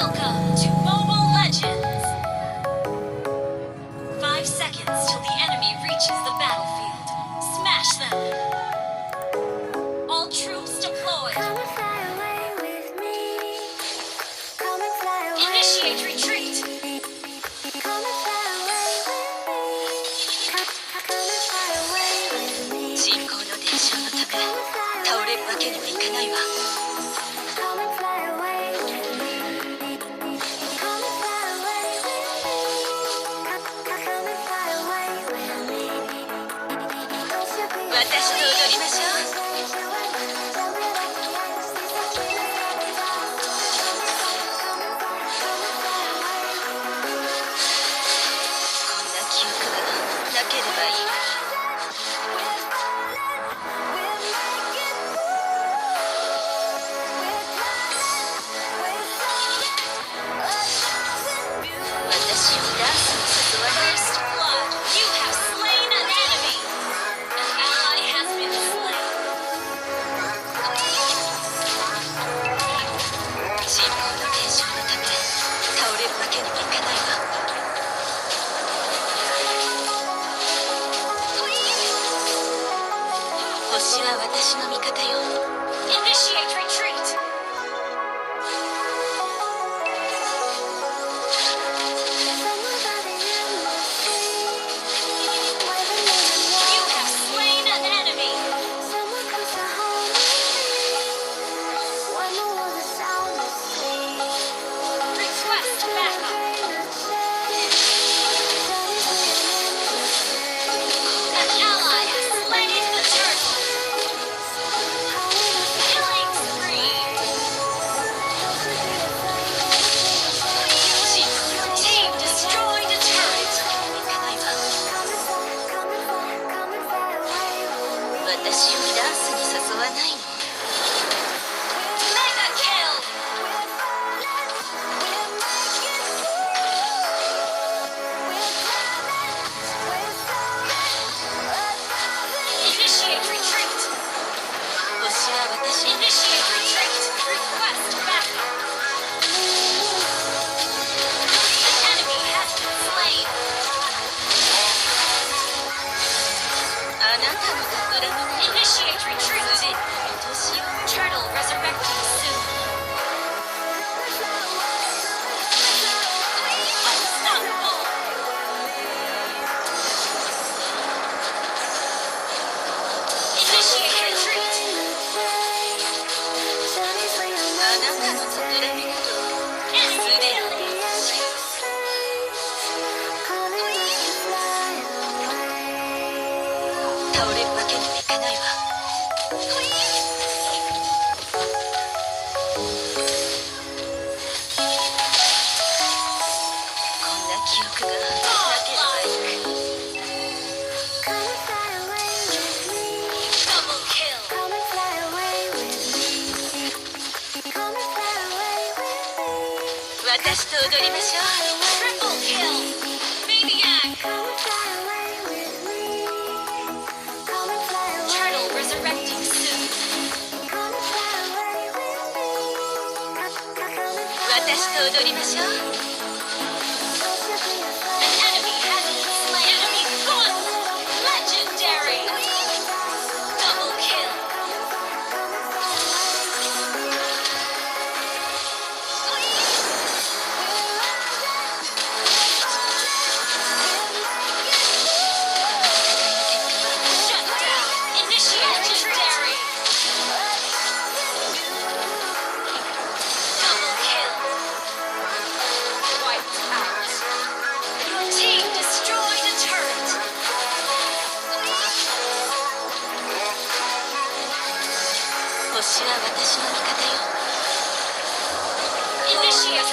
Welcome to Mobile Legends! 5 seconds till the enemy reaches the battlefield. Smash them! All troops deployed! Come and fly away with me. Come and fly away. Initiate retreat! Come and fly away with me. Come and fly away with me. 進行の伝承のため倒れるわけにはいかないわ。 Come and fly away with me. Come and fly away with me. Come and fly away with me. Don't you be 私と踊りましょう。 こんな記憶がなければいいわ。 私をダンスに誘わない。 First blood! You have slain an enemy! An ally has been slain! 進行の伝承のため倒れるわけにはいかないわ。 星は私の味方よ。 Initiate retreat! You have slain an enemy! Someone comes to hold me when the world is sound asleep. Request backup! An ally has slain the turtle! Killing spree! Team destroyed a turret! いかないわ。私をダンスに誘わないの。 Mega kill! Initiate retreat! 星は私。 Initiate retreat! Request backup! An enemy has been slain! あなたの企みなら Initiate retreat! すでに落としよう。Turtle resurrecting soon! Unstoppable! Initiate retreat! あなたの企みなどすでに落としよう。 倒れるわけにはいかないわ。 こんな記憶がなければいい。 Double kill! 私と踊りましょう。Triple kill! Maniac! Turtle resurrecting soon! 私と踊りましょう。An enemy has been slain! Enemy gone! Legendary! Double kill! Shut down! Initiate legendary! Double kill! Wiped out! Your team destroyed a turret! Hoshi wa watashi no mikata yo. Initiate